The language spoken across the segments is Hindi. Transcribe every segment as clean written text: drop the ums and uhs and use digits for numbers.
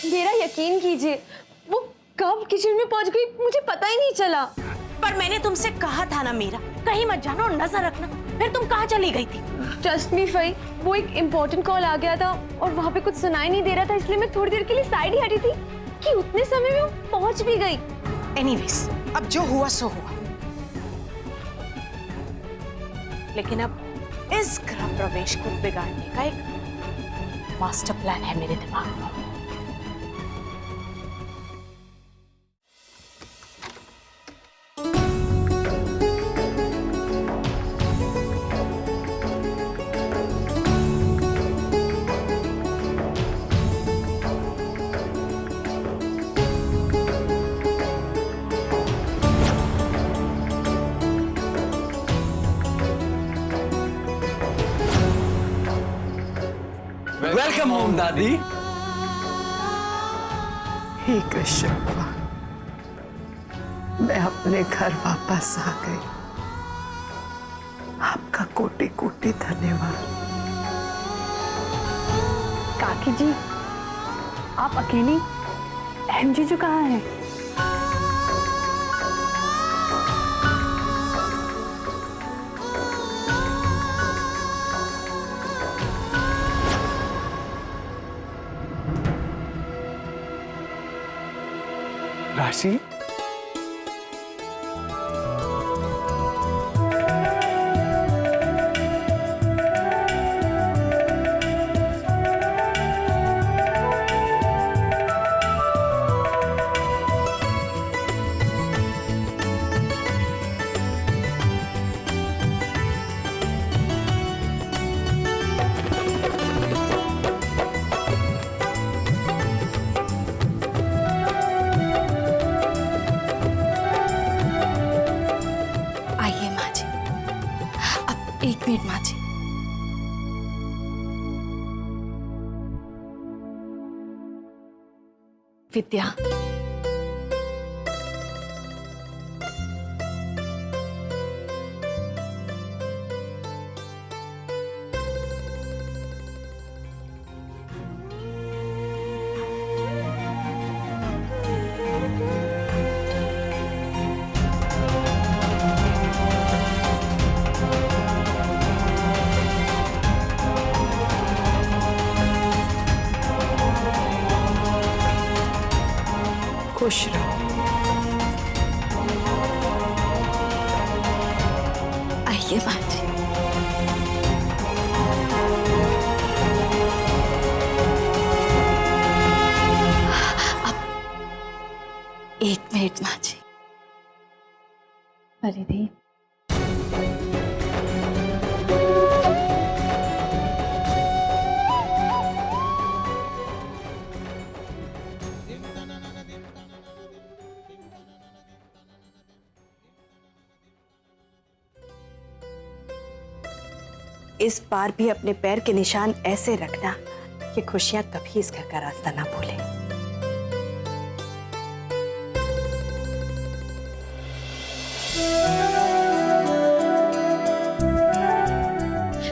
मेरा यकीन कीजिए, वो कब किचन में पहुंच गई मुझे पता ही नहीं चला। पर मैंने तुमसे कहा था ना मीरा, कहीं मत जाना और नजर रखना। फिर तुम कहाँ चली गई थी? ट्रस्ट मी फई, वो एक इम्पोर्टेंट कॉल आ गया था और वहाँ पे कुछ सुनाई नहीं दे रहा था, इसलिए मैं थोड़ी देर के लिए साइड ही हटी थी कि उतने समय में वो पहुंच भी गई। एनीवेज, अब जो हुआ सो हुआ। लेकिन अब इस गृह प्रवेश को बिगाड़ने का एक मास्टर प्लान है मेरे दिमाग में। वेलकम होम दादी। हे कृष्ण भगवान, मैं अपने घर वापस आ गई। आपका कोटि कोटि धन्यवाद। काकी जी, आप अकेली? अहम जीजू कहाँ हैं? राशि, आइए माँ जी, अब एक मिनट माँ जी। विद्या, खुश रहो। आइए माँ जी। अब एक मिनट माँ जी। परिधि, इस बार भी अपने पैर के निशान ऐसे रखना कि खुशियां कभी इस घर का रास्ता ना भूले।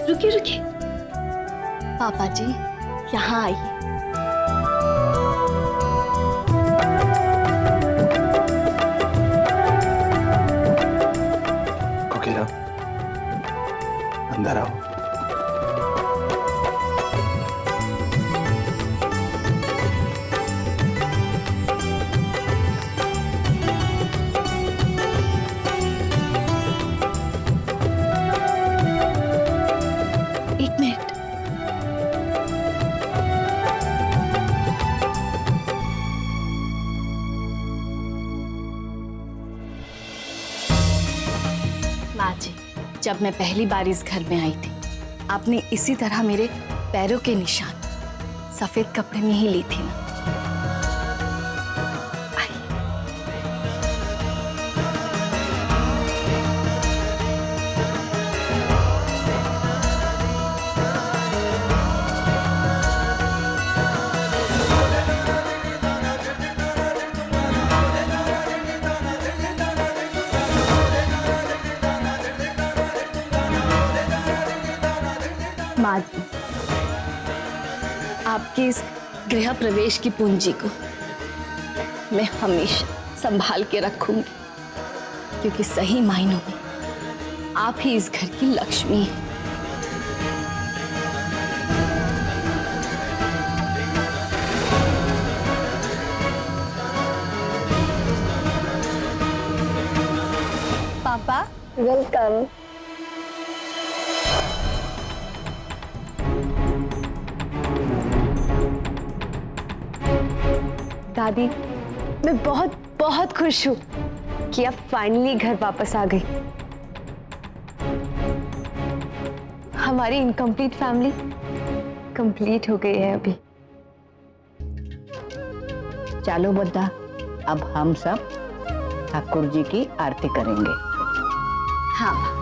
रुकिए रुकिए। पापा जी, यहाँ आइए। ओके लव, अंदर आओ। एक मिनट। माँ जी, जब मैं पहली बार इस घर में आई थी, आपने इसी तरह मेरे पैरों के निशान सफेद कपड़े में ही ली थी ना। आइए। माँ जी, आपके इस गृह प्रवेश की पूंजी को मैं हमेशा संभाल के रखूंगी, क्योंकि सही मायनों में आप ही इस घर की लक्ष्मी हैं। पापा वेलकम। दादी, मैं बहुत बहुत खुश हूँ कि अब फाइनली घर वापस आ गई। हमारी इनकम्प्लीट फैमिली कंप्लीट हो गई है अभी। चलो बुद्धा, अब हम सब ठाकुर जी की आरती करेंगे। हाँ।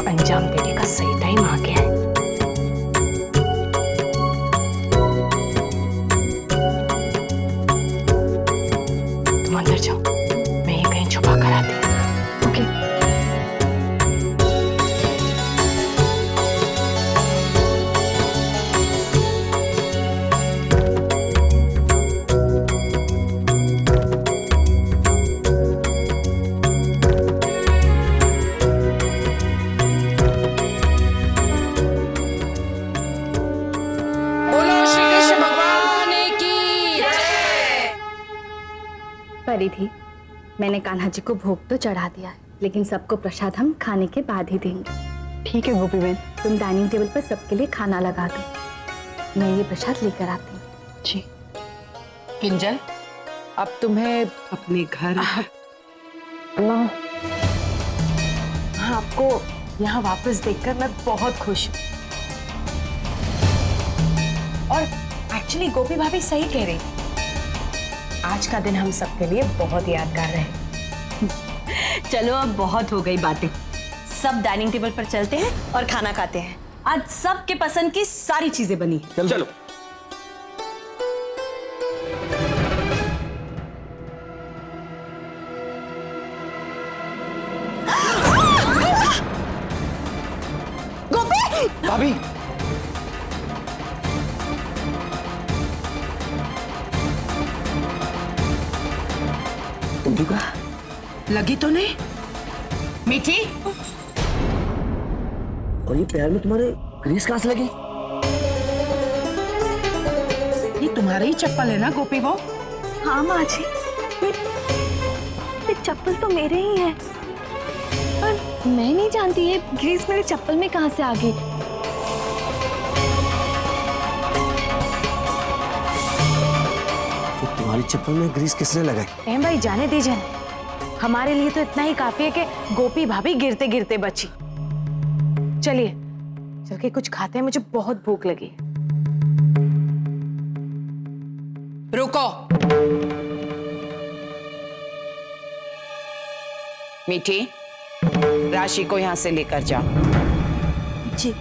अंजाम देने का सही टाइम आ गया है। तुम अंदर जाओ, मैं ये कहीं छुपा कर आती हूँ। ओके। परिधि, मैंने कान्हा जी को भोग तो चढ़ा दिया है, लेकिन सबको प्रसाद हम खाने के बाद ही देंगे। ठीक है गोपी बहन। तुम डाइनिंग टेबल पर सबके लिए खाना लगा दो, मैं ये प्रसाद लेकर आती हूँ। जी। किंजल, अब तुम्हें अपने घर माँ, आपको यहाँ वापस देखकर मैं बहुत खुश हूँ। और एक्चुअली गोपी भाभी सही कह रही, आज का दिन हम सबके लिए बहुत यादगार रहे। चलो अब बहुत हो गई बातें, सब डाइनिंग टेबल पर चलते हैं और खाना खाते हैं। आज सबके पसंद की सारी चीजें बनी हैं। चलो। भाभी, तुम ठीक हो? लगी तो नहीं मीठी? और ये पैर में तुम्हारे ग्रीस कहाँ से लगी? ये तुम्हारी ही चप्पल है ना गोपी? वो हाँ माँ जी, ये चप्पल तो मेरे ही है, पर मैं नहीं जानती ये ग्रीस मेरे चप्पल में कहाँ से आ गई। तो तुम्हारी चप्पल में ग्रीस किसने लगाई? भाई जाने दीजिए, हमारे लिए तो इतना ही काफी है कि गोपी भाभी गिरते गिरते बची। चलिए चल के कुछ खाते हैं, मुझे बहुत भूख लगी। रुको मीठी, राशि को यहां से लेकर जाओ। जी।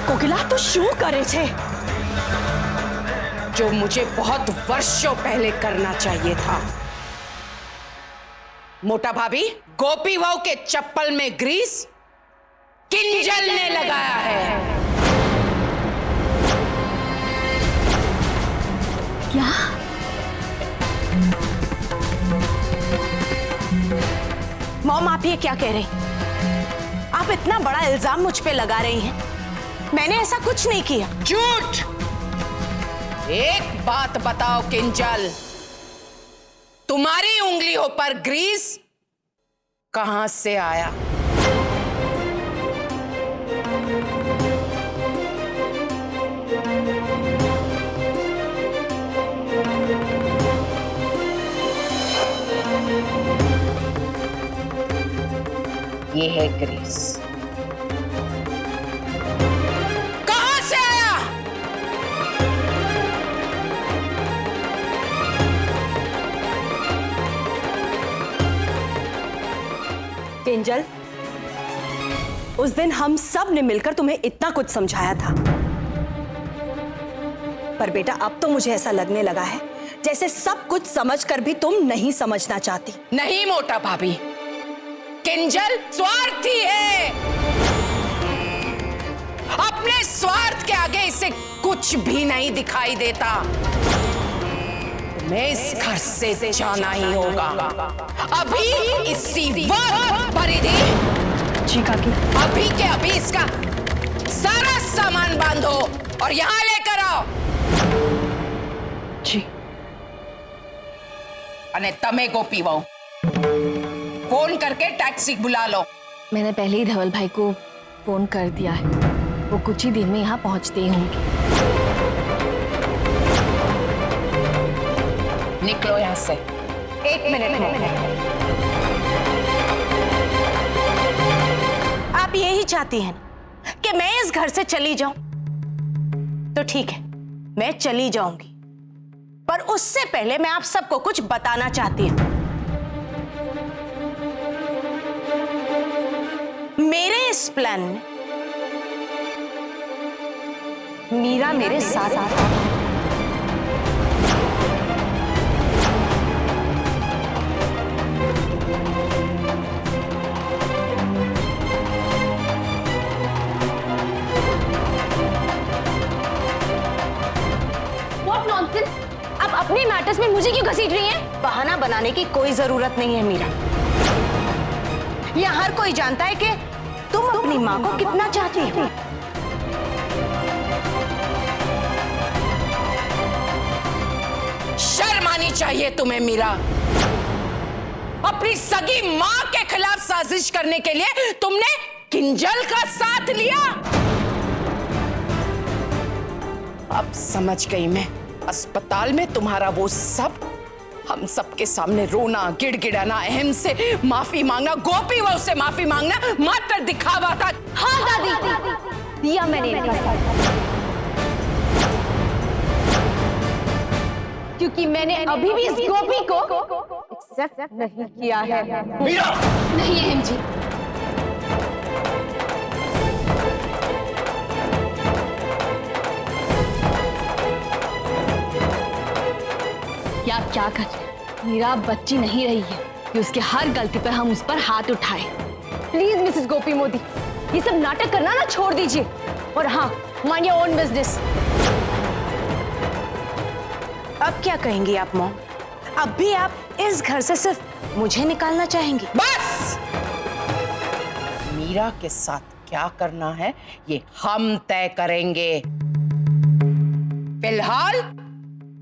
કોકિલા તું શું કરે છે? जो मुझे बहुत वर्षों पहले करना चाहिए था। मोटा भाभी, गोपी बहू के चप्पल में ग्रीस किंजल ने लगाया है। क्या? मॉम, आप ये क्या कह रही? आप इतना बड़ा इल्जाम मुझ पे लगा रही हैं। मैंने ऐसा कुछ नहीं किया। झूठ! एक बात बताओ किंजल, तुम्हारी उंगलियों पर ग्रीस कहां से आया? ये है ग्रीस। कहां से आया? किंजल, उस दिन हम सब ने मिलकर तुम्हें इतना कुछ समझाया था, पर बेटा अब तो मुझे ऐसा लगने लगा है जैसे सब कुछ समझकर भी तुम नहीं समझना चाहती। नहीं मोटा भाभी, किंजल स्वार्थी है। अपने स्वार्थ के आगे इसे कुछ भी नहीं दिखाई देता। मैं इस घर से जाना ही होगा अभी, इसी वक्त। परिधि जी काकी। अभी के अभी इसका सारा सामान बांधो और यहाँ लेकर आओ। जी। अने तमे गोपी बहू, फोन करके टैक्सी बुला लो। मैंने पहले ही धवल भाई को फोन कर दिया है, वो कुछ ही दिन में यहाँ पहुँचते ही होंगे। निकलो यहाँ से। एक मिनट। आप यही चाहती हैं ना कि मैं इस घर से चली जाऊं? तो ठीक है, मैं चली जाऊंगी, पर उससे पहले मैं आप सबको कुछ बताना चाहती हूं। मेरे इस प्लान में मीरा मेरे साथ। What nonsense? आप अपने मैटर्स में मुझे क्यों घसीट रही हैं? बहाना बनाने की कोई जरूरत नहीं है मीरा। यह हर कोई जानता है कि तुम अपनी माँ को कितना चाहती हो। शर्म आनी चाहिए तुम्हें मीरा। अपनी सगी माँ के खिलाफ साजिश करने के लिए तुमने किंजल का साथ लिया। अब समझ गई मैं। अस्पताल में तुम्हारा वो सब, हम सबके सामने रोना, गिड़गिड़ाना, अहम से माफी मांगना, गोपी बहू से माफी मांगना मात्र दिखावा था। हाँ दादी, दिया मैंने इनका साथ, क्योंकि मैंने अभी भी इस गोपी को एक्सेप्ट नहीं किया है। नहीं अहम जी, या क्या करें? मीरा बच्ची नहीं रही है कि उसके हर गलती पर हम उस पर हाथ उठाए। प्लीज मिसेस गोपी मोदी, ये सब नाटक करना ना छोड़ दीजिए, और हाँ, माइंड योर ओन बिजनेस। अब क्या कहेंगी आप मॉम? अब भी आप इस घर से सिर्फ मुझे निकालना चाहेंगी? बस! मीरा के साथ क्या करना है ये हम तय करेंगे। फिलहाल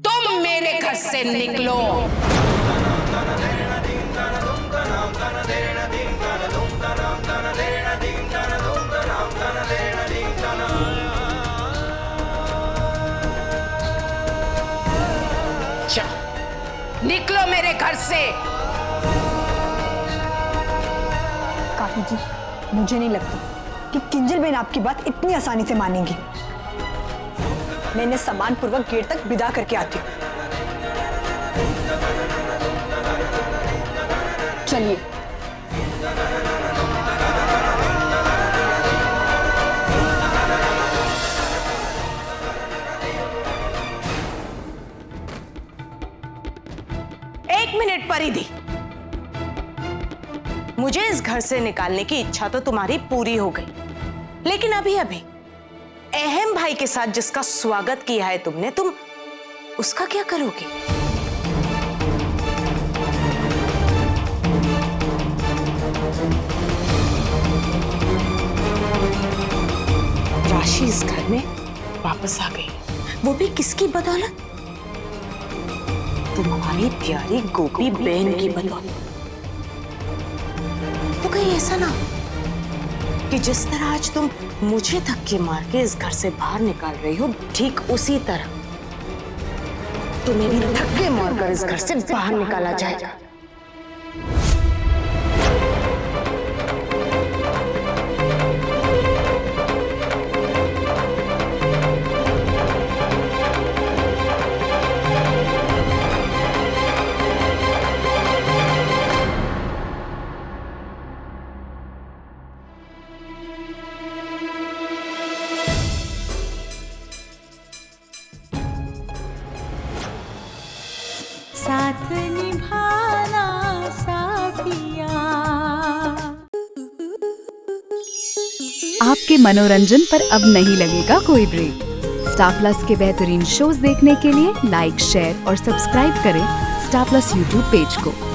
तुम मेरे घर से निकलो। निकलो मेरे घर से। काकी जी, मुझे नहीं लगता कि किंजल बहन आपकी बात इतनी आसानी से मानेंगी। मैं इन्हें सम्मानपूर्वक गेट तक विदा करके आती हूँ। चलिए। 1 मिनट परिधि, मुझे इस घर से निकालने की इच्छा तो तुम्हारी पूरी हो गई, लेकिन अभी अभी अहम भाई के साथ जिसका स्वागत किया है तुमने, तुम उसका क्या करोगे? राशि इस घर में वापस आ गई, वो भी किसकी बदौलत? तुम्हारी प्यारी गोपी बहन की बदौलत। तो कहीं ऐसा ना कि जिस तरह आज तुम मुझे धक्के मार के इस घर से बाहर निकाल रही हो, ठीक उसी तरह तुम्हें भी धक्के मारकर इस घर से बाहर निकाला जाएगा। साथ निभाना साथिया। आपके मनोरंजन पर अब नहीं लगेगा कोई ब्रेक। स्टार प्लस के बेहतरीन शोज देखने के लिए लाइक, शेयर और सब्सक्राइब करें स्टार प्लस यूट्यूब पेज को।